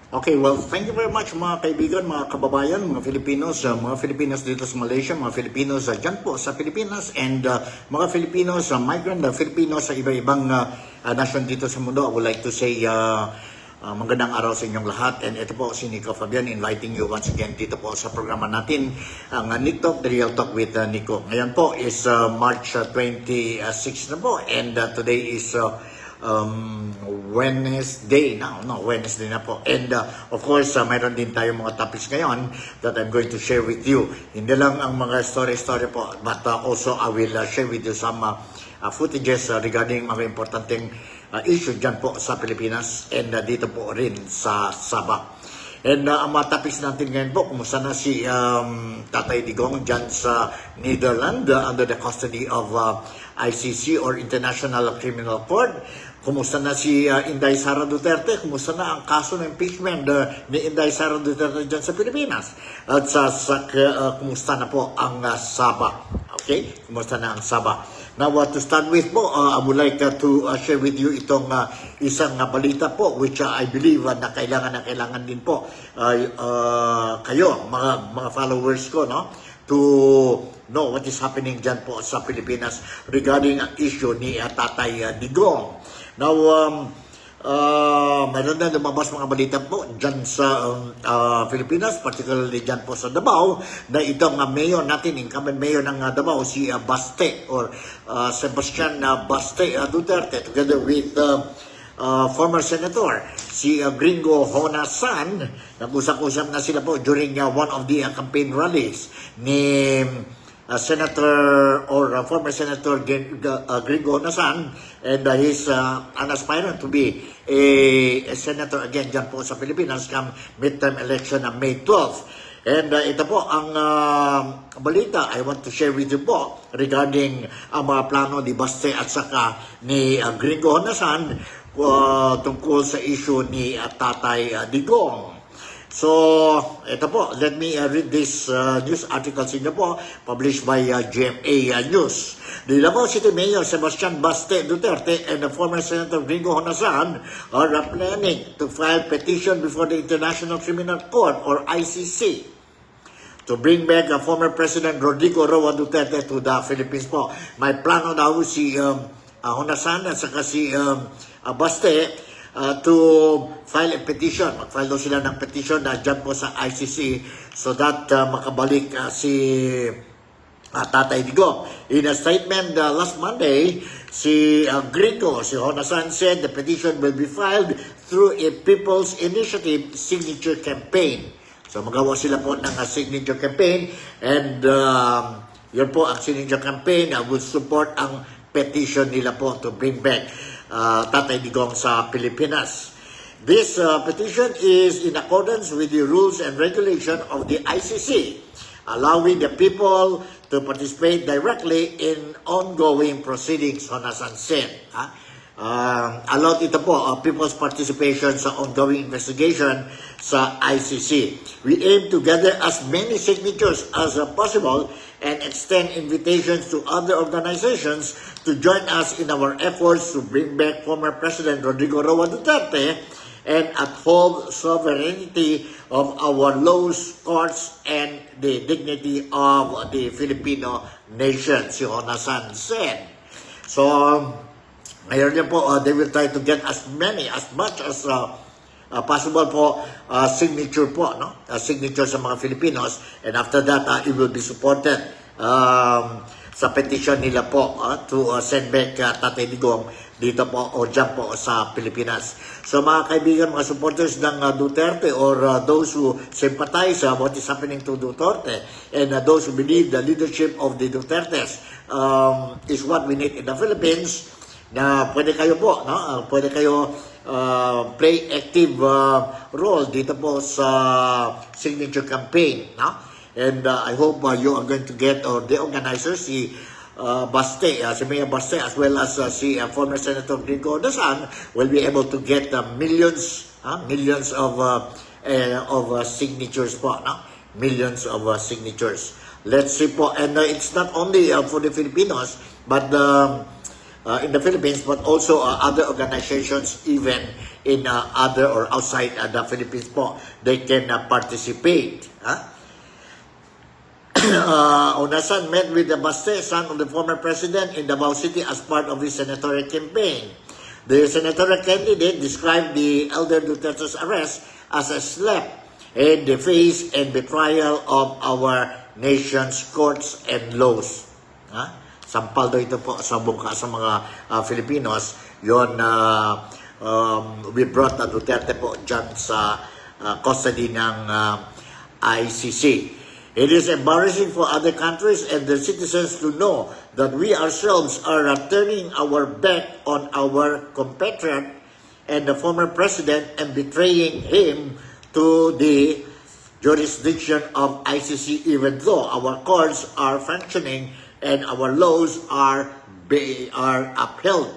Okay, well, thank you very much mga kaibigan, mga kababayan, mga Filipinos dito sa Malaysia, mga Filipinos dyan po sa Pilipinas, and mga Filipinos, migrant Filipinos sa iba-ibang nation dito sa mundo. I would like to say magandang araw sa inyong lahat, and ito po si Nico Fabian inviting you once again dito po sa programa natin, ang Nick Talk, The Real Talk with Nico. Ngayon po is March 26 na po, and today is Wednesday na po. And of course, mayroon din tayong mga topics ngayon that I'm going to share with you. Hindi lang ang mga story po, but also I will share with you some footages regarding mga importanteng issue dyan po sa Pilipinas and dito po rin sa Sabah. And ang mga topics natin ngayon po, kumusta na si Tatay Digong dyan sa Netherlands under the custody of ICC or International Criminal Court. Kumusta na si Inday Sara Duterte? Kumusta na ang kaso ng impeachment ni Inday Sara Duterte dyan sa Pilipinas? At kumusta na po ang Sabah? Okay? Kumusta na ang Sabah? Now, to start with po, I would like to share with you itong isang balita po which I believe na kailangan din po kayo, mga followers ko, no? To know what is happening dyan po sa Pilipinas regarding ang issue ni Tatay Digong. Now, mayroon na lumabas mga balita po dyan sa Pilipinas, particularly dyan po sa Davao, na itong mayor natin, incumbent mayor ng Davao, si Baste or Sebastian Baste Duterte, together with former senator, si Gringo Honasan. Nag-usap-usap na sila po during one of the campaign rallies ni Senator or former Senator Gringo Honasan, and he's an aspirant to be a senator again dyan po sa Pilipinas come midterm election na May 12. And ito po ang balita I want to share with you po regarding ang mga plano ni Baste at saka ni Gringo Honasan tungkol sa issue ni Tatay Digong. So, ito po, let me read this news article sa inyo po, published by GMA News. The Davao City Mayor Sebastian Baste Duterte and the former Senator Gringo Honasan are planning to file petition before the International Criminal Court or ICC to bring back former President Rodrigo Roa Duterte to the Philippines po. May plano daw si Honasan at saka si Baste to file a petition. Mag-file daw sila ng petition na dyan po sa ICC so that makabalik si Tatay Digong. In a statement last Monday, si Gringo, si Honasan said the petition will be filed through a People's Initiative signature campaign. So magawa sila po ng signature campaign, and yun po ang signature campaign will support ang petition nila po to bring back Tatay Digong sa Pilipinas. This petition is in accordance with the rules and regulation of the ICC, allowing the people to participate directly in ongoing proceedings, Honasan said. Allowed ito po, people's participation sa ongoing investigation sa ICC. We aim to gather as many signatures as possible and extend invitations to other organizations to join us in our efforts to bring back former President Rodrigo Roa Duterte and uphold sovereignty of our laws, courts, and the dignity of the Filipino nation, si Honasan said. So, ngayon niya po, they will try to get as much as possible po signature po, no? Signature sa mga Filipinos, and after that it will be supported sa petition nila po to send back Tatay Digong dito po o dyan po sa Pilipinas. So mga kaibigan, mga supporters ng Duterte or those who sympathize what is happening to Duterte and those who believe the leadership of the Dutertes is what we need in the Philippines, na pwede kayo po, no? Pwede kayo play active role dito po sa signature campaign, no? And I hope you are going to get, or the organizers, si Baste, si Mayor Baste, as well as si former Senator Gringo Honasan will be able to get millions of signatures po, no? Millions of signatures. Let's see po, and it's not only for the Filipinos, but in the Philippines, but also other organizations even in other or outside the Philippines po, they can participate. Onasan met with the Baste, son of the former president, in Davao City as part of his senatorial campaign. The senatorial candidate described the elder Duterte's arrest as a slap in the face and betrayal of our nation's courts and laws. Sampal daw ito po sa buka sa mga Filipinos. Yon we brought Duterte po dyan sa custody ng ICC. It is embarrassing for other countries and their citizens to know that we ourselves are turning our back on our compatriot and the former president and betraying him to the jurisdiction of ICC, even though our courts are functioning and our laws are being upheld.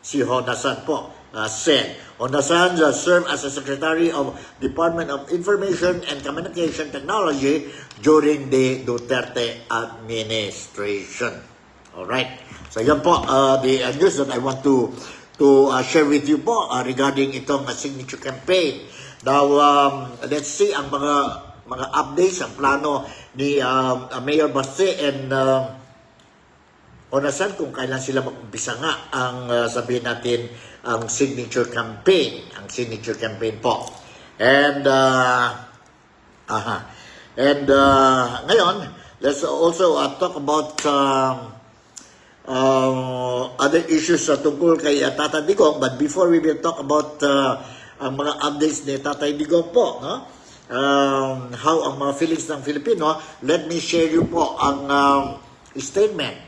Si Honasan po said. Honasan served as a Secretary of Department of Information and Communication Technology during the Duterte administration. Alright. So yan po, the news that I want to share with you po regarding itong signature campaign. Now, let's see ang mga updates, ang plano ni Mayor Baste and Honasan kung kailan sila mag-umpisa nga ang sabihin natin ang signature campaign po. And ngayon, let's also talk about other issues tungkol kay Tatay Digong. But before we will talk about ang mga updates ni Tatay Digong po, no? How ang mga feelings ng Filipino, let me share you po ang statement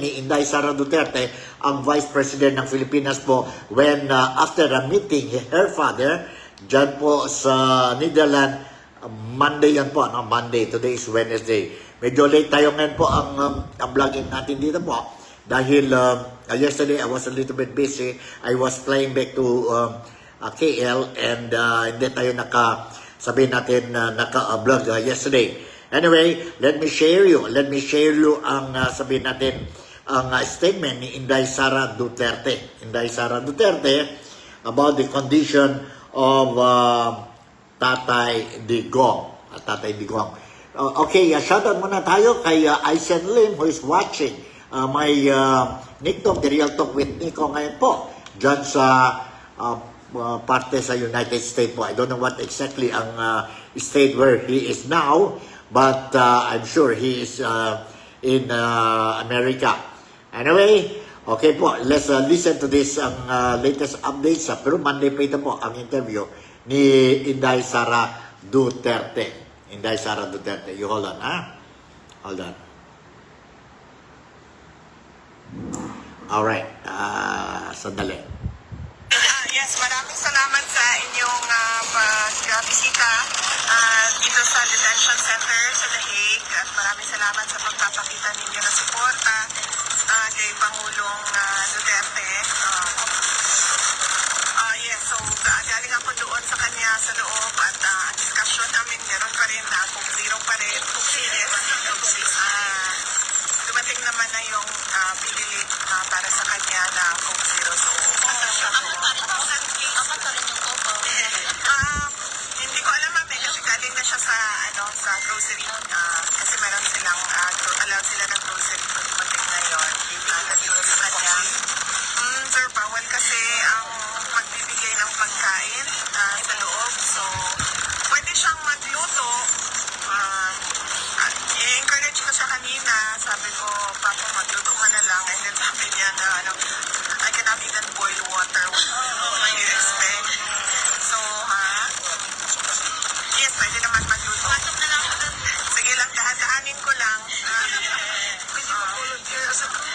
ni Inday Sara Duterte, ang Vice President ng Pilipinas po, when after a meeting her father dyan po sa Netherlands, Monday yan po, no? Monday, today is Wednesday. Medyo late tayo ngayon po ang vlogging natin dito po dahil yesterday I was a little bit busy. I was flying back to KL and hindi tayo sabihin natin naka-vlog yesterday. Anyway, let me share you ang sabihin natin ang statement ni Inday Sara Duterte. Inday Sara Duterte about the condition of Tatay Digong. Okay, shoutout muna tayo kay Aisen Lim who is watching my Nick Talk, the Real Talk with Nico ngayon po dyan sa parte sa United States po. I don't know what exactly ang state where he is now, but I'm sure he is in America. Anyway, okay po, let's listen to this ang latest updates. Pero Monday pa ito po ang interview ni Inday Sara Duterte. Inday Sara Duterte. You hold on, ha? Hold on. Alright, sandali. Yes, maraming salamat sa inyong pagbisita dito sa detention center sa The Hague at maraming salamat sa pagpapakita ninyo na suporta kay Pangulong Duterte. Yes, so galing ako doon sa kanya sa loob at ang discussion namin meron pa rin kung zero pa rin, kung serious. Dumating naman na yung pililit para sa kanya na kung zero. So, hindi ko alam kasi galing na siya sa grocery kasi meron silang allowed sila ng grocery kung dumating na yun nandito sa kanya. Sir, bawal kasi ang magbibigay ng pagkain sa loob, so pwede siyang magluto. I-encourage ko siya kanina, sabi ko, Papa, magluto ka na lang, and then sabi niya na I cannot even boil water. What do you expect? So, yes, pwede naman magluto. Sige lang, dahan-dahanin ko lang. Pwede mag-volunteer as a cook.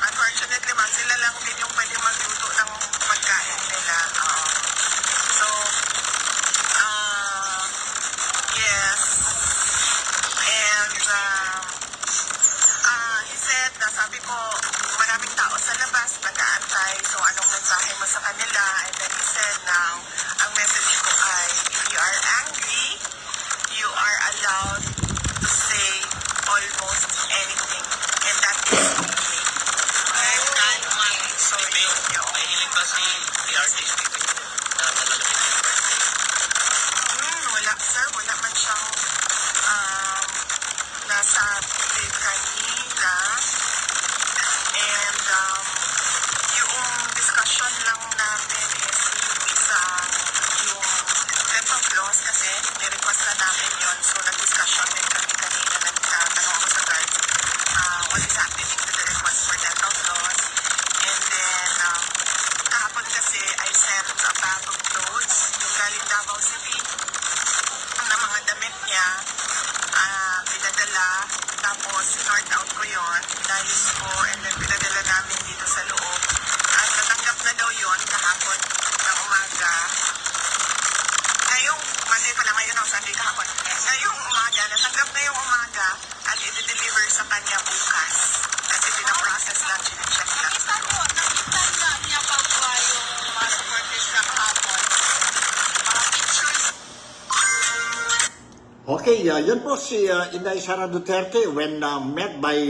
Unfortunately, sila lang din yung pwede magluto ng pagkain nila. So, yes. And, he said, sabi ko, maraming tao sa labas, nag-aantay. So, anong mensahe mo sa kanila? And then he said, now, ang message ko ay, if you are angry, you are allowed to say almost anything. And that is si artist dito na nalalapit sa birthday? Wala, sir. Wala man siyang nasabi kanina. And yung discussion lang namin is yung sa yung dental floss kasi ni-request na namin yun. So, nag-discussion din kami kanina. Nagtanong ako sa guard. What is happening to the request for dental floss? And then, kahapon kasi I sent a bag of clothes. Yung galing Davao City na mga damit niya, pinadala, tapos sort out ko yon, inayos ko, and then pinadala namin dito sa loob. At natanggap na daw yon kahapon ng umaga. Ngayong, Monday pala ngayon ang Sunday kahapon. Ngayong umaga, natanggap na yung umaga at i-deliver sa kanya bukas. Kasi pinaprocess lang, chinecheck lang. Nakita niya pa ba yung mga supporters na kahapon? Mga pictures. Okay, yun po si Inday Sara Duterte when met by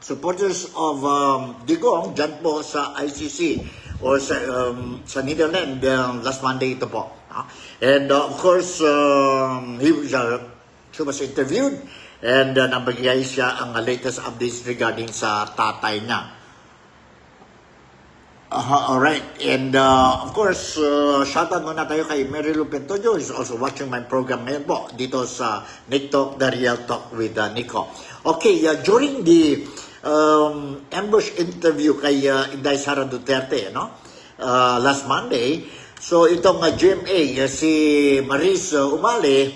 supporters of Digong dyan po sa ICC or sa Netherlands last Monday ito po. And of course, she was interviewed and nabigay siya ang latest updates regarding sa tatay niya. Alright, and of course, shoutout muna tayo kay Mary Lou Pentoyo, who's also watching my program ngayon po dito sa Nick Talk, The Real Talk with Nico. Okay, during the ambush interview kay Inday Sara Duterte, last Monday, so itong GMA, si Maris Umali,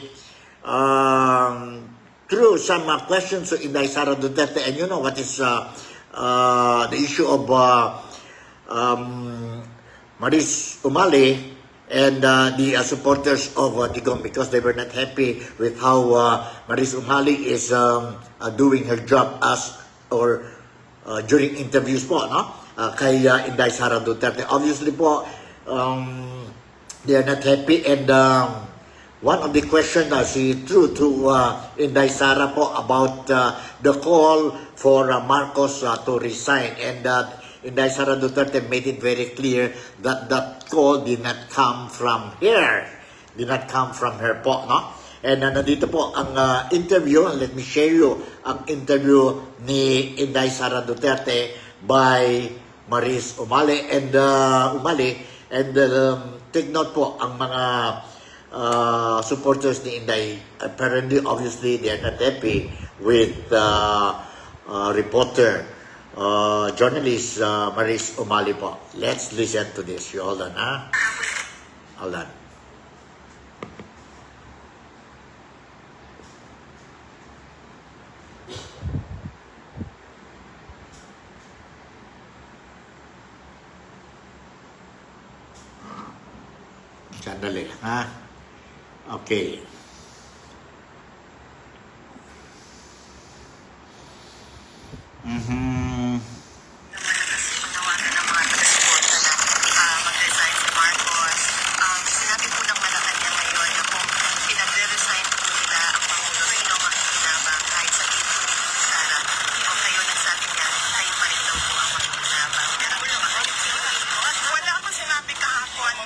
threw some questions to Inday Sara Duterte, and you know what is the issue of Maris Umali and the supporters of Digong, because they were not happy with how Maris Umali is doing her job as or during interviews po, kay Inday Sara Duterte. Obviously po, they are not happy, and one of the questions she threw to Inday Sara po about the call for Marcos to resign, and Inday Sara Duterte made it very clear that that call did not come from her. Did not come from her po, And nandito po ang interview. Let me share you ang interview ni Inday Sara Duterte by Maris Umali. And take note po ang mga supporters ni Inday. Apparently, obviously, they are not happy with reporter journalist Maris Umali po. Let's listen to this. You hold on, Hold on. Sandali, Okay. Nawagan ng mga taga-suporta na mag-resign si Marcos. Sinabi po ng Malacanang ngayon na kung pinag-resign po nila ang Pangulo, sino makikinabang kahit sabihin po ni Sara, kung kayo nagsabi niya, kayo pa rin daw po ang makikinabang. Wala akong sinabi kahapon na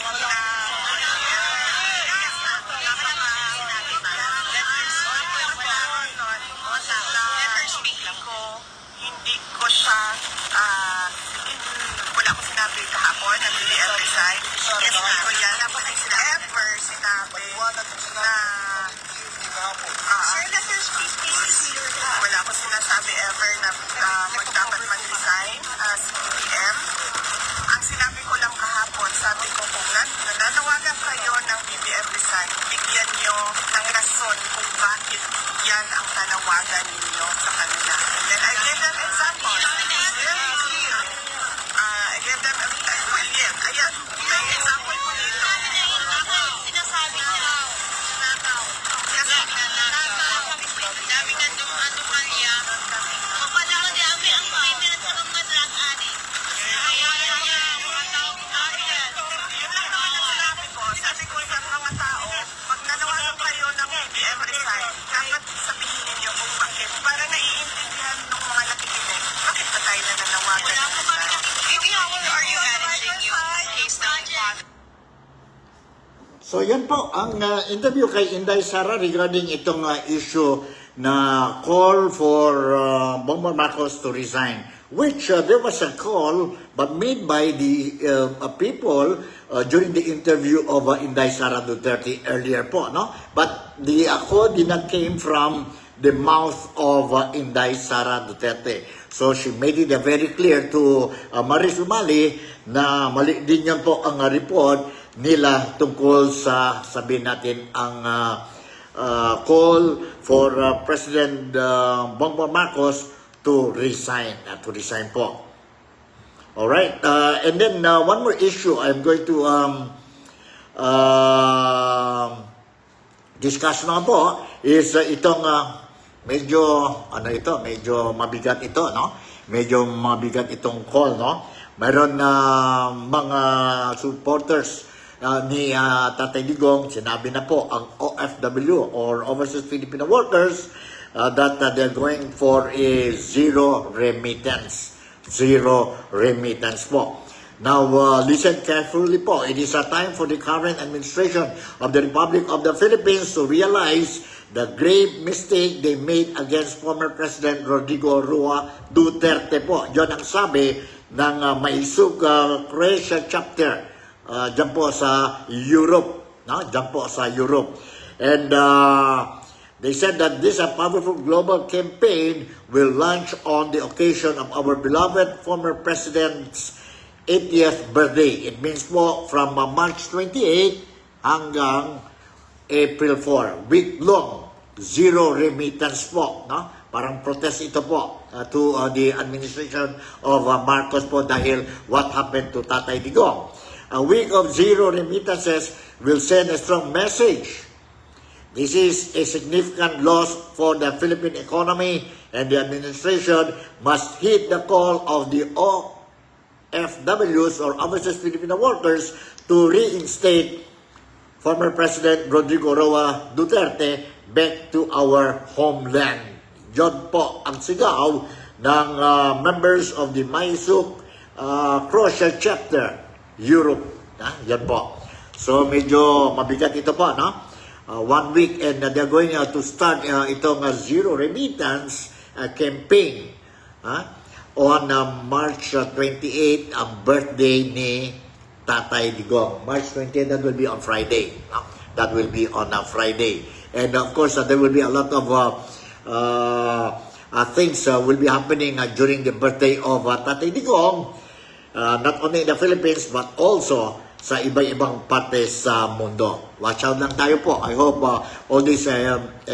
hindi ko siya wala akong sinabi kahapon na hindi resign. Yes, hindi ko yan ever sinabi na wala akong sinasabi ever na dapat mag-resign as BBM. Ang sinabi ko lang kahapon, sabi ko kung nananawagan kayo ng BBM resign, bigyan nyo ng rason kung bakit yan ang tanawagan ninyo sa kanila. And then I gave them example. It's very clear. I gave them William. Ayan, may example po dito. Sinasabi niya. Kasi Dami na anomalya. Kapalaman dami ang payment sa mga drug addict. sabi ko sa mga tao, pag nanawagan kayo ng BBM resign, dapat sabihin ninyo kung bakit. Para naiintindihan ng mga nakikinig, bakit ba tayo na nanawagan ng resign? Maybe how are you managing yung case So yan po ang interview kay Inday Sara regarding itong issue na call for Bongbong Marcos to resign, which there was a call but made by the people during the interview of Inday Sara Duterte earlier po, no? But the call did not came from the mouth of Inday Sara Duterte. So she made it very clear to Maris Umali na mali din yan po ang report nila tungkol sa, sabihin natin, ang call for President Bongbong Marcos to resign po. Alright, and then one more issue I'm going to discuss na po is itong medyo mabigat ito, no? Medyo mabigat itong call, no? Mayroon na mga supporters ni Tatay Digong, sinabi na po ang OFW or Overseas Filipino Workers that they're going for a zero remittance. Zero remittance po. Now, listen carefully po. It is a time for the current administration of the Republic of the Philippines to realize the grave mistake they made against former President Rodrigo Roa Duterte po. Yun ang sabi ng Maisug Croatia chapter dyan po sa Europe. No? Dyan po sa Europe. And they said that this powerful global campaign will launch on the occasion of our beloved former President's 80th birthday. It means po from March 28 hanggang April 4. Week-long, zero remittance po. No? Parang protest ito po to the administration of Marcos po dahil what happened to Tatay Digong. A week of zero remittances will send a strong message. This is a significant loss for the Philippine economy, and the administration must heed the call of the OFWs or Overseas Filipino Workers to reinstate former President Rodrigo Roa Duterte back to our homeland. Yun po ang sigaw ng members of the Maisug Croatia chapter Europe. Yan po. So medyo mabigat ito po, no? 1 week and they're going to start itong zero remittance campaign on March 28, ang birthday ni Tatay Digong. March 28, that will be on Friday. That will be on Friday. And of course, there will be a lot of things will be happening during the birthday of Tatay Digong. Not only in the Philippines, but also sa iba-ibang partes sa mundo. Watch out lang tayo po. I hope all these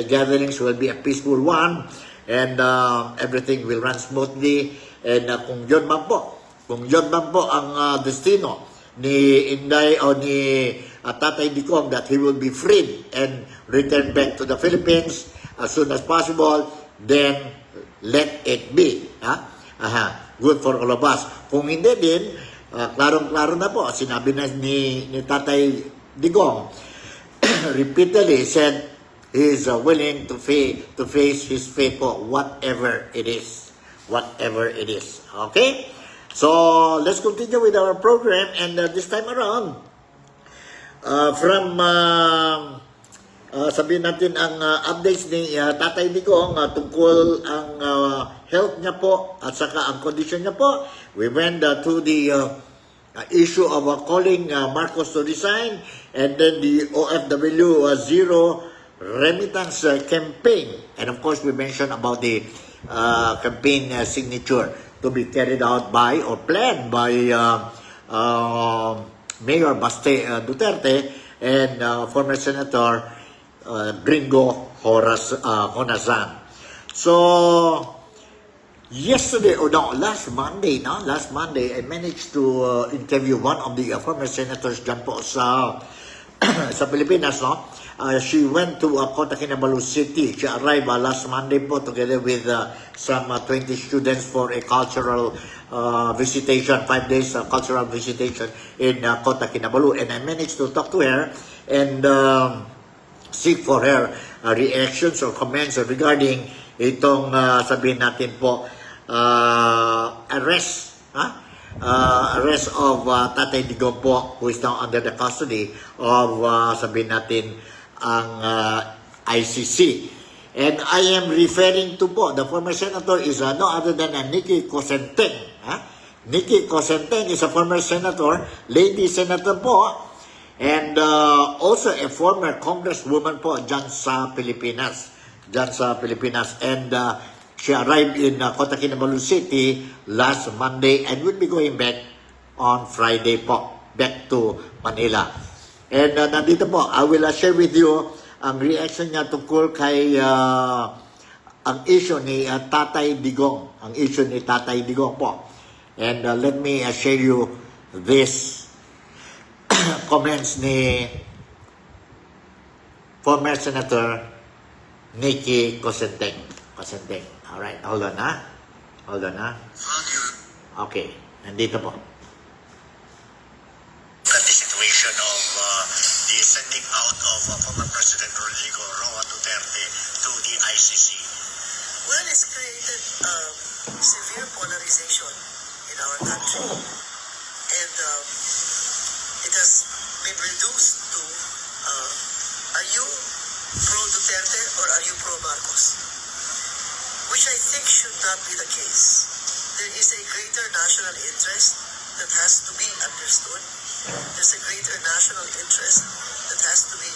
gatherings will be a peaceful one and everything will run smoothly. And kung yun man po ang destino ni Inday o ni Tatay Digong, that he will be freed and return back to the Philippines as soon as possible, then let it be. Good for all of us. Kung hindi din, klarong-klaro na po, sinabi na ni Tatay Digong, repeatedly said he is willing to face his fate po, whatever it is. Whatever it is. Okay? So, let's continue with our program, and this time around, from sabihin natin ang updates ni Tatay Digong tungkol ang health niya po at saka ang condition niya po. We went to the issue of calling Marcos to resign, and then the OFW zero remittance campaign. And of course, we mentioned about the campaign signature to be carried out by or planned by Mayor Baste Duterte and former Senator Gringo Honasan. So, last Monday, I managed to interview one of the former senators dyan po sa Pilipinas, no? She went to Kota Kinabalu City. She arrived last Monday po together with some 20 students for a cultural visitation, 5 days cultural visitation in Kota Kinabalu. And I managed to talk to her and seek for her reactions or comments regarding itong sabihin natin po arrest arrest of Tatay Digong po, who is now under the custody of, sabihin natin, ang ICC. And I am referring to po, the former senator is no other than Nikki Cosenteng. Nikki Cosenteng is a former senator, lady senator po, and also a former congresswoman po dyan sa Pilipinas. And she arrived in Kota Kinabalu City last Monday and will be going back on Friday po, back to Manila. And nandito po, I will share with you ang reaction niya tungkol kay ang issue ni Tatay Digong. Ang issue ni Tatay Digong po. And let me share you this comments ni former Senator Nikki Cosenteng. Alright, hold on ha. Okay, nandito po. At the situation of the sending out of former President Rodrigo Roa Duterte to the ICC. Well, it's created severe polarization in our country. And it has been reduced to, are you pro-Duterte or are you pro-Marcos? Which I think should not be the case. There is a greater national interest that has to be understood. There's a greater national interest that has to be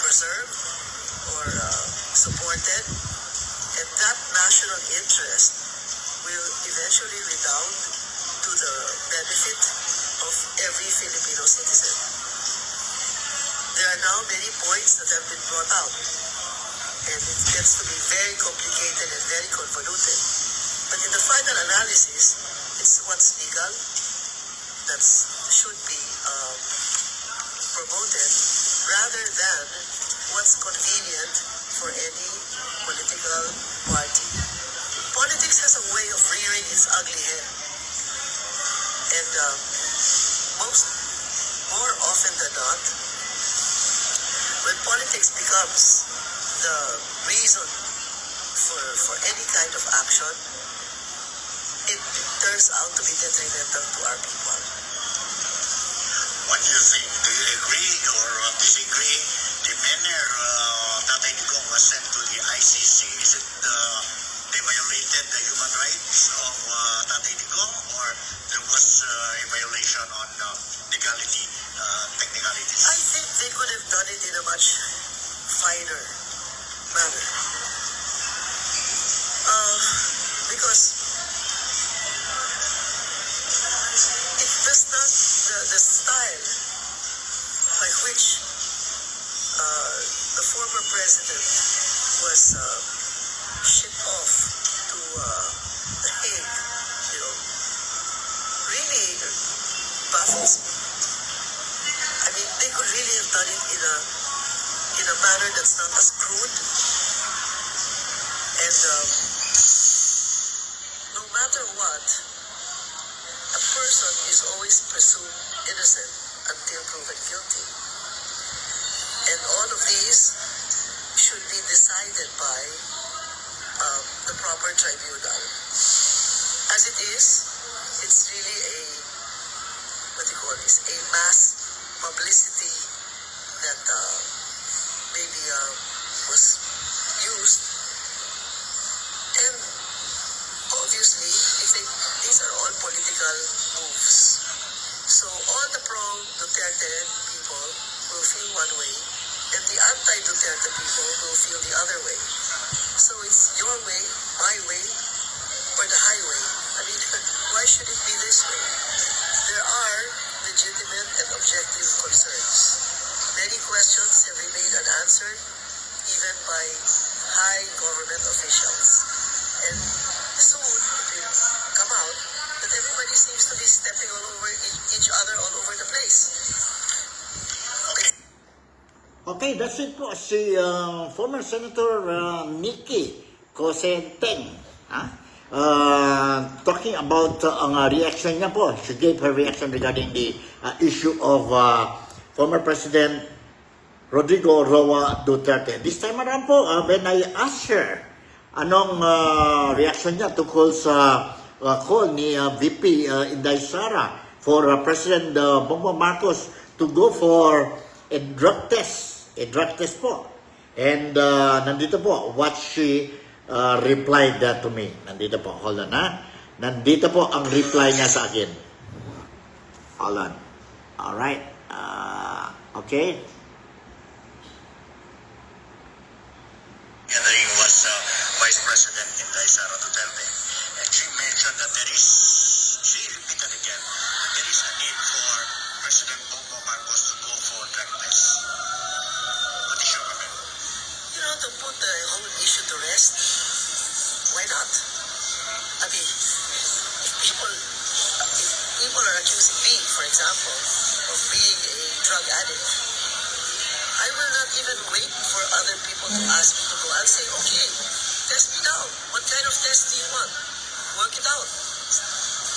preserved or supported. And that national interest will eventually redound to the benefit of every Filipino citizen. There are now many points that have been brought out, and it gets to be very complicated and very convoluted. But in the final analysis, it's what's legal that should be promoted rather than what's convenient for any political party. Politics has a way of rearing its ugly head. And more often than not, when politics becomes the reason for any kind of action, it turns out to be detrimental to our people. What do you think? Do you agree or disagree? The manner Tatay Digong was sent to the ICC, is it they violated the human rights of Tatay Digong, or there was a violation on legality, technicalities? I think they could have done it in a much finer manner. Because it does not, the style by which the former president was shipped off to The Hague, really baffles me. I mean, they could really have done it in a manner that's not as crude. And no matter what, a person is always presumed innocent until proven guilty. And all of these should be decided by the proper tribunal. As it is, it's really a mass publicity that maybe was used. And obviously, these are all political moves. So all the pro-Duterte people will feel one way, and the anti-Duterte people will feel the other way. So it's your way, my way, or the highway. I mean, why should it be this way? There are legitimate and objective concerns. Many questions have remained unanswered, even by high government officials. And soon it will come out that everybody seems to be stepping all over each other all over the place. Okay, that's it po. Si former Senator Nikki Cosenteng. Talking about ang reaction niya po. She gave her reaction regarding the issue of former President Rodrigo Roa Duterte. This time around po, when I asked her anong reaction niya tungkol sa call ni VP Inday Sara for President Bongbong Marcos to go for a drug test. A drug test po. And nandito po what she replied to me. Nandito po. Hold on ha. Nandito po ang reply niya sa akin. Hold on. Alright. Okay. Gathering was Vice President Inday Sara Duterte. And she mentioned that she repeated again, that there is a need for President Bongbong Marcos to go for drug tests. What is your comment? You know, to put the whole issue to rest, why not? I mean, if people are accusing me, for example, of being a drug addict, I will not even wait for other people to ask me to go. I'll say, okay, test me now. What kind of test do you want? Work it out.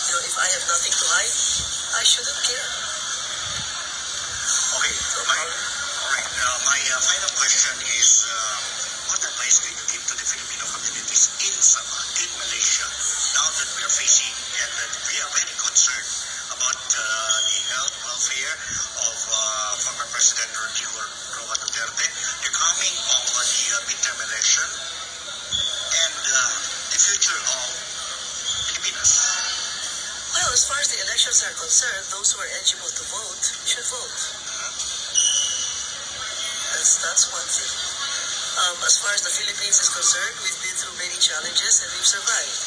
You know, if I have nothing to hide, I shouldn't care. Okay, my final question is, what advice can you give to the Filipino communities in Sabah, in Malaysia, now that we are facing and that we are very concerned about the health welfare of former President Rodrigo Roa Duterte, the coming of the midterm election, and the future of Filipinas? Well, as far as the elections are concerned, those who are eligible to vote should vote. That's one thing. As far as the Philippines is concerned, we've been through many challenges and we've survived.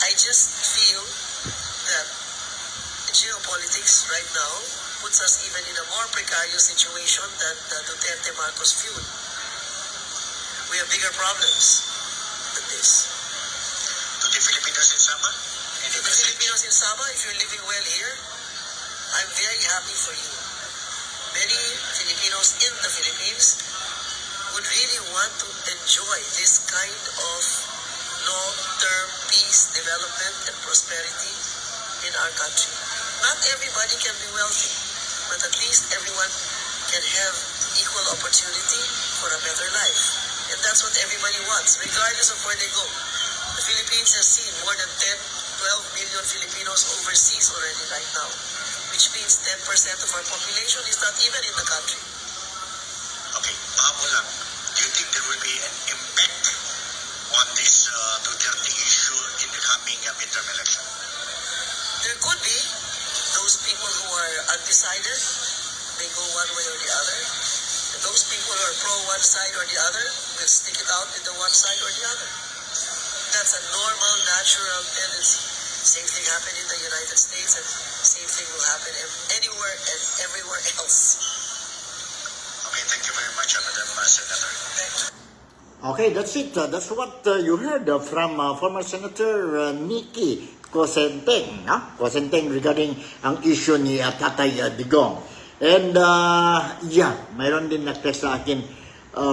I just feel that geopolitics right now puts us even in a more precarious situation than the Duterte Marcos feud. We have bigger problems than this. To the Filipinos in Sabah? To the Filipinos in Sabah, if you're living well here, I'm very happy for you. Many Filipinos in the Philippines would really want to enjoy this kind of long-term peace, development, and prosperity in our country. Not everybody can be wealthy, but at least everyone can have equal opportunity for a better life. And that's what everybody wants, regardless of where they go. The Philippines has seen more than 12 million Filipinos overseas already right now, which means 10% of our population is not even in the country. Okay, pahabol lang. Do you think there will be an impact on this Duterte issue in the coming midterm election? There could be. Those people who are undecided may go one way or the other. And those people who are pro one side or the other will stick it out with the one side or the other. That's a normal, natural tendency. Same thing happened in the United States, and same thing will happen anywhere and everywhere else. Okay, thank you very much, Madam Senator. Okay, that's it. That's what you heard from former Senator Nikki Cosenteng, Cosenteng regarding ang issue ni Tatay Digong. And yeah, mayroon din nag-text sa akin,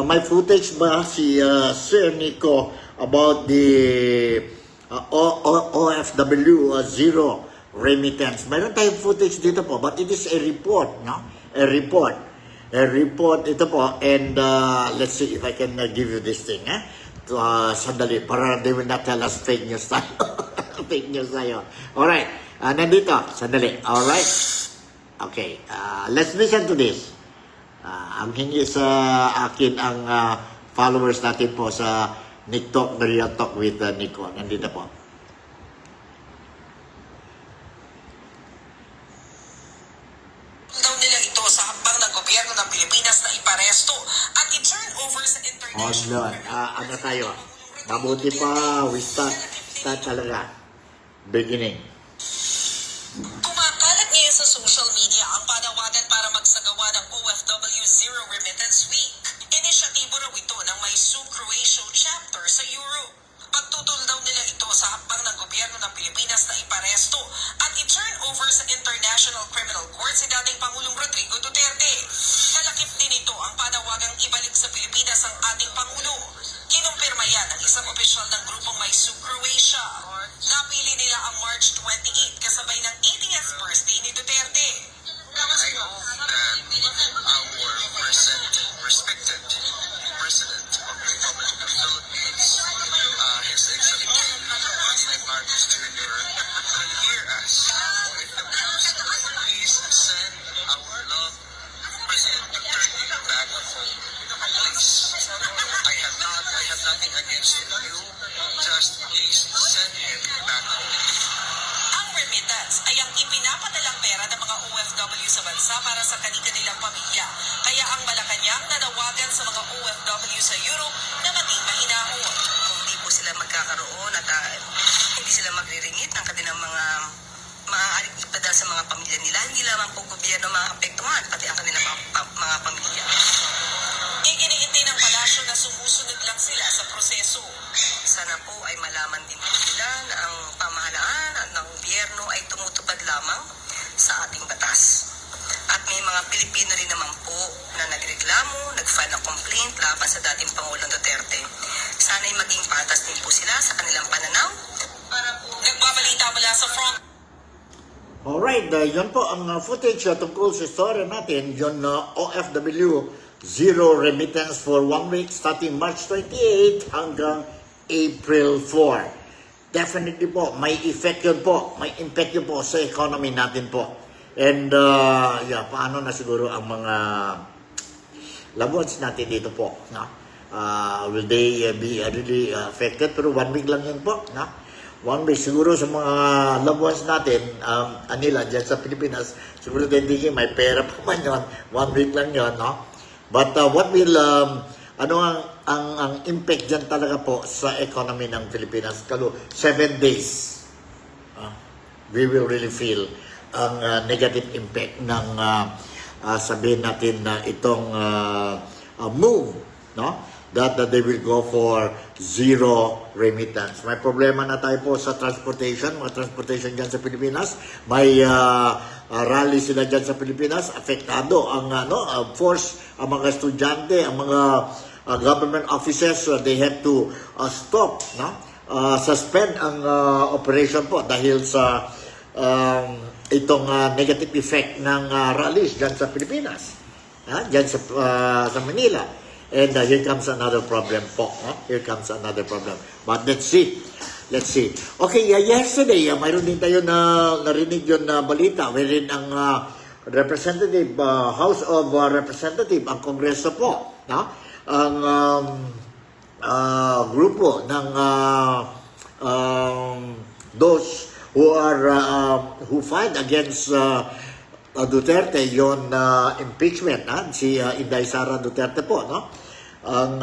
may footage ba si Sir Nico about the OFW zero remittance? Mayroon tayong footage dito po, but it is a report, no? A report ito po, and let's see if I can give you this thing, sandali, para they will not tell us fake news tayo. Fake news tayo. Alright, nandito, sandali, alright? Okay, let's listen to this. Ang hingi sa akin ang followers natin po sa Nick Talk, The Real Talk with Nico. Nandito po. Daw nila ito sa hakbang ng gobyerno ng Pilipinas na iparesto at i-turn over sa international. Ano tayo? Mabuti pa, we start talaga. Beginning. Kumakalat ngayon sa social media ang panawagan para magsagawa ng OFW Zero Remittance Week. Inisyatibo raw ito ng may Sue Croatia chapter sa Europe. Pagtutol daw nila ito sa hakbang ng gobyerno ng Pilipinas na iparesto at i-turn over sa International Criminal Court si dating Pangulong Rodrigo Duterte. Kalakip din ito ang panawagang ibalik sa Pilipinas ang ating Pangulo. Kinumpirma yan ng isang opisyal ng grupong may Sue Croatia. Napili nila ang March 28 kasabay ng 80th birthday ni Duterte. I hope that our respected President of the Republic of the Philippines, His Excellency nothing against you. Just please send him back home. Ang remittance ay ang ipinapadalang pera ng mga OFW sa bansa para sa kanilang pamilya. Kaya ang Malacanang nanawagan sa mga OFW sa Europe na maging mahinahon. Kung di po sila magkakaroon at hindi sila magre-remit ng kanilang mga maaaring ipadala sa mga pamilya nila, hindi lamang po gobyerno maapektuhan, pati ang kanilang mga pamilya. Iginiiti ng palasyo na sumusunod lang sila sa proseso. Sana po ay malaman din po nila na ang pamahalaan at ng gobyerno ay tumutupad lamang sa ating batas. At may mga Pilipino rin naman po na nagreklamo, nag-file ng complaint laban sa dating Pangulong Duterte. Sana'y maging patas din po sila sa kanilang pananaw para po... Nagbabalita mula sa front. Alright, yun po ang footage tungkol sa story natin, yun OFW, zero remittance for 1 week starting March 28 hanggang April 4. Definitely po, may effect yun po, may impact yun po sa economy natin po. And paano na siguro ang mga loved ones natin dito po, no? Will they be really affected? Pero 1 week lang yun po, no? 1 week siguro sa mga loved ones natin, anila dyan sa Pilipinas, siguro din may pera pa man yun, 1 week lang yun, no? But what will, ang impact dyan talaga po sa economy ng Pilipinas, 7 days, we will really feel ang negative impact ng sabihin natin na itong move, no? That they will go for zero remittance. May problema na tayo po sa transportation, mga transportation dyan sa Pilipinas. May rally sila dyan sa Pilipinas. Apektado ang force, ang mga estudyante, ang mga government officers, they have to stop, no? Suspend ang operation po dahil sa itong negative effect ng rallies dyan sa Pilipinas, dyan sa Manila. And here comes another problem po. Here comes another problem. But let's see. Let's see. Okay, yesterday, mayroon din tayo na narinig yun na balita wherein ang representative, House of Representative, ang Kongreso po, ang grupo ng those who fight against Duterte, yon impeachment, si Inday Sara Duterte po, no? Ang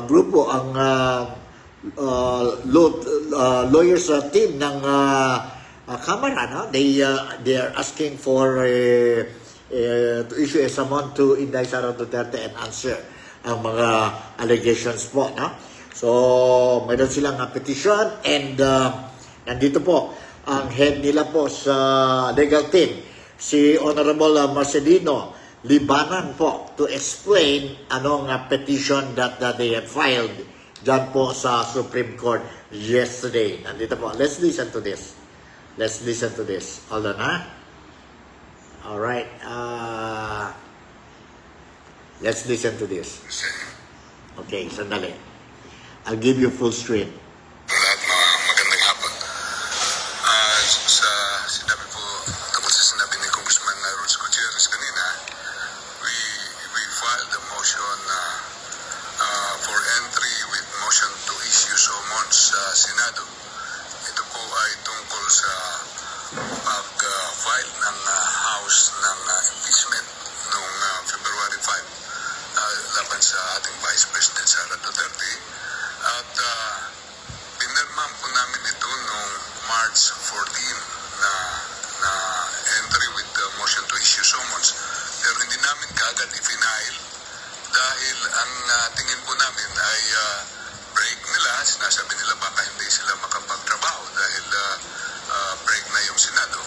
grupo, ang lawyers team ng Kamara, no? They are asking for to issue a summon to Inday Sara Duterte and answer ang mga allegations po, no? So, mayroon silang petition and nandito po ang head nila po sa legal team, si Honorable Marcelino Libanan po, to explain anong petition that they have filed dyan po sa Supreme Court yesterday. Nandito po. Let's listen to this. Let's listen to this. Hold on, ha? Alright. Let's listen to this. Okay, sandali. I'll give you full screen. Lahat magandang hapon. Sa sinabi po, tungkol sa sinabi ni Congressman Rules Gutierrez kanina, we filed a motion for entry with motion to issue summons sa Senado. Ito po ay tungkol sa pag-file ng House ng impeachment noong February 5 laban sa ating Vice President Sara Duterte. At pinirmahan po namin ito noong March 14 na entry with the motion to issue summons. Pero hindi namin kaagad i-file dahil ang tingin po namin ay break nila. Sinasabi nila baka hindi sila makapagtrabaho dahil break na yung Senado.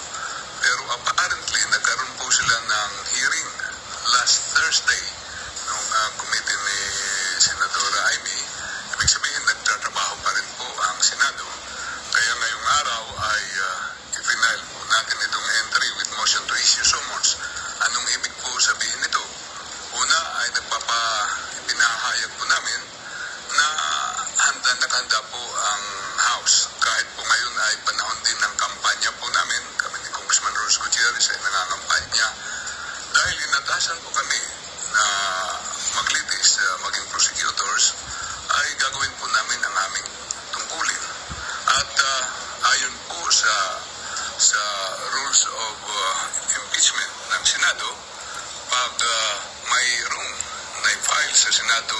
Pero apparently nagkaroon po sila ng hearing last Thursday nung committee ni Senadora Amy. Ibig sabihin, nagtatrabaho pa rin po ang Senado. Kaya ngayong araw ay i-final po natin itong entry with motion to issue summons. Anong ibig po sabihin nito? Una ay pinahayag po namin na nakahanda po ang House. Kahit po ngayon ay panahon din ng kampanya po namin, kami ni Congressman Rules Gutierrez ay nangangampanya. Dahil inatasan po kami na maglitis, maging prosecutors, ay gagawin po namin ang aming tungkulin. At ayon po sa rules of impeachment ng Senado, pag mayroong na-file sa Senado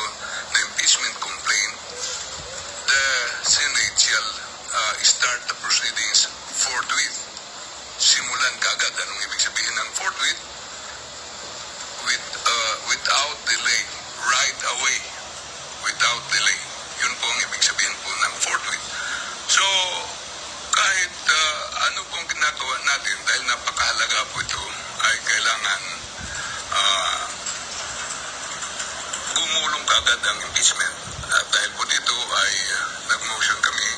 na impeachment complaint, the Senate shall start the proceedings forthwith. Simulan kagad. Anong ibig sabihin ng forthwith? Without delay. Right away. Without delay. Yun po ang ibig sabihin po ng forthwith. So, kahit ano pong ginagawa natin, dahil napakahalaga po ito, ay kailangan gumulong kagad ang impeachment. At dahil po dito ay nag-motion kami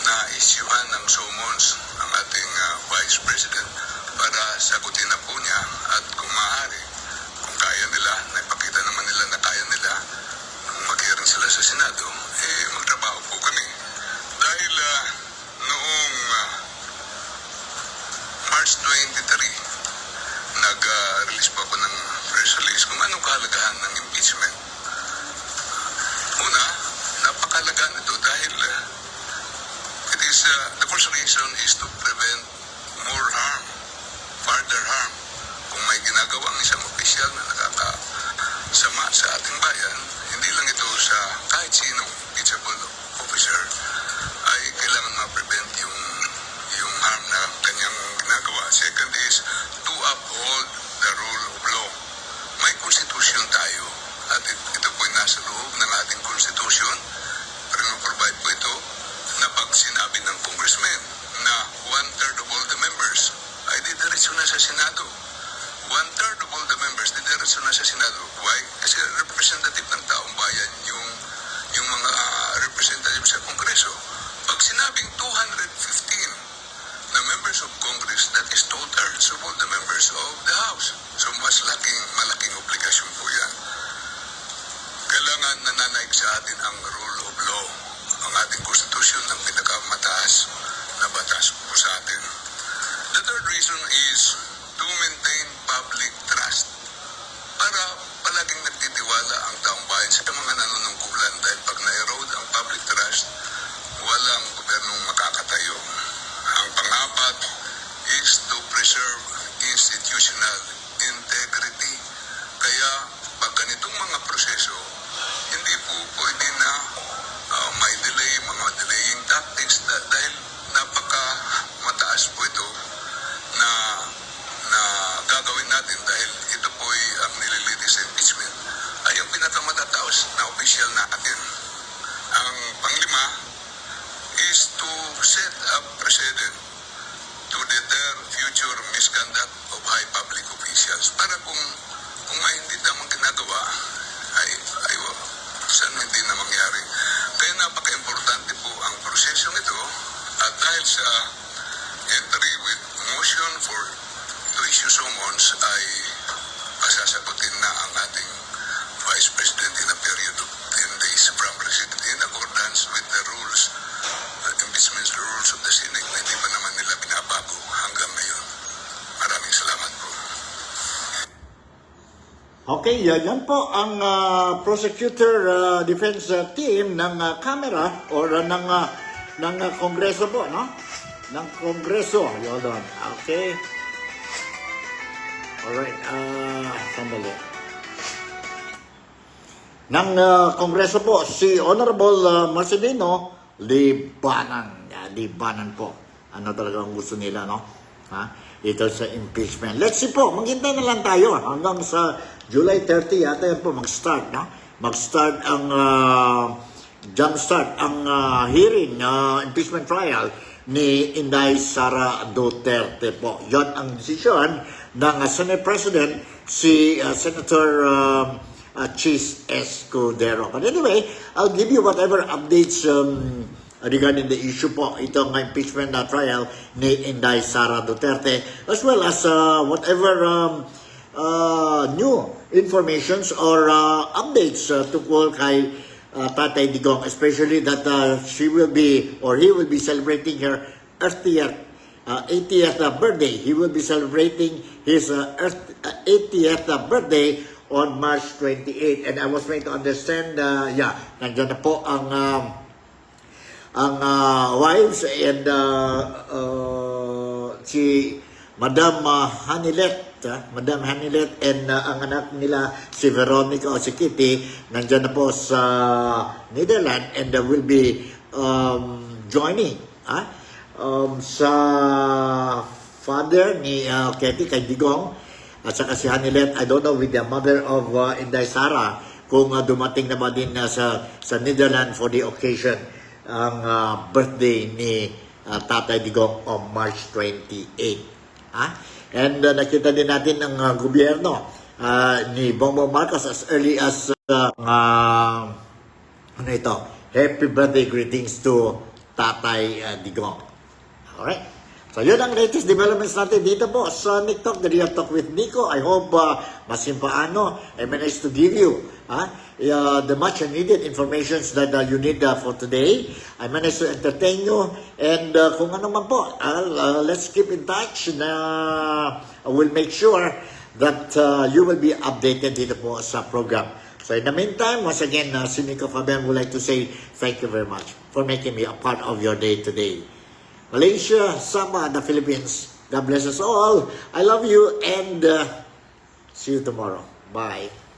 na isyuhan ng summons ang ating Vice President para sagutin na po niya at kung maaari, kung kaya nila, naipakita naman nila na kaya nila, nung mag-hearing sila sa Senado, magtrabaho po kami. Dahil noong March 23, nag-release po ako ng press release kung anong kahalagahan ng impeachment. Una, napakahalaga nito dahil it is, the first reason is to prevent more harm, further harm. Kung may ginagawa ang isang opisyal na nakakasama sa ating bayan, hindi lang ito sa kahit sinong impeachable officer, ay kailangan ma-prevent yung harm na kanyang ginagawa. Second is to uphold the rule of law. May konstitusyon tayo at ito po'y nasa loob ng ating konstitusyon. Pero provide po ito na pag sinabi ng congressman na 1/3 of all the members ay didiretso na sa Senado. 1/3 of all the members didiretso na sa Senado. Why? Kasi representative ng taong bayan yung mga representative sa Kongreso. Pag sinabing 215 na members of Congress, that is 2/3 of all the members of the House. So mas malaking obligasyon po yan. Kailangan nananaig sa atin ang rule of law. Ang ating konstitusyon ang pinakamataas na batas po sa atin. The third reason is to maintain public trust. Para palaging nagtitiwala ang taong bayan sa mga nanunungkulan dahil pag na-erode ang public trust, walang gobernong makakatayo. Ang pang-apat is to preserve institutional integrity. Kaya pag ganitong mga proseso, hindi po pwede na may delay, mga delaying tactics dahil napaka-mataas po ito na gagawin natin dahil ito po ay ang nililiti sa impeachment ay ang pinakamatataos na opisyal natin. Ang panglima is to set up precedent to deter future misconduct of high public officials para kung may hindi tamang ginagawa ay saan hindi na mangyari. Kaya napaka-importante po ang prosesong ito at dahil sa entry with motion to issue summons ay pasasagutin na ang ating Vice President in a period of 10 days from receipt in accordance with the rules, the impeachment rules of the Senate na hindi pa naman nila binabago hanggang ngayon. Maraming salamat po. Okay, yan po ang prosecutor defense team ng Kamara or ng Kongreso po, no? Ng Kongreso, yun doon. Okay. Alright, sandali. Ng Kongreso po, si Honorable Marcelino Libanan po. Ano talaga ang gusto nila, no? Ito sa impeachment. Let's see po, maghintay na lang tayo hanggang sa July 30 yata yan po mag-start, no? Mag-start ang jump-start ang hearing, impeachment trial ni Inday Sara Duterte po. Yon ang desisyon ng Senate President si Senator Chis Escudero. But anyway, I'll give you whatever updates regarding the issue po, itong impeachment trial ni Inday Sara Duterte, as well as whatever new informations or updates tungkol kay Tatay Digong, especially that she will be or he will be celebrating her 80th birthday. He will be celebrating his 80th birthday on March 28. And I was trying to understand, nandiyan na po ang wives and si Madam Hanilet, Madam Hanilet and ang anak nila si Veronica o si Kitty nandiyan na po sa Netherlands and will be joining sa father ni Kitty kay Digong at saka si Hanilet, I don't know with the mother of Inday Sara kung dumating na ba din sa Netherlands for the occasion ang birthday ni Tatay Digong on March 28. And nakita din natin ang gobyerno ni Bongbong Marcos as early as happy birthday greetings to Tatay Digong. Alright. So yun ang latest developments natin dito po sa Nick Talk, the Real Talk with Nico. I hope masimpaano I managed to give you the much needed information that you need for today. I managed to entertain you and kung ano man po, let's keep in touch na I will make sure that you will be updated dito po sa program. So in the meantime, once again, si Nico Fabian would like to say thank you very much for making me a part of your day today. Malaysia, Sabah, the Philippines, God bless us all. I love you and see you tomorrow. Bye.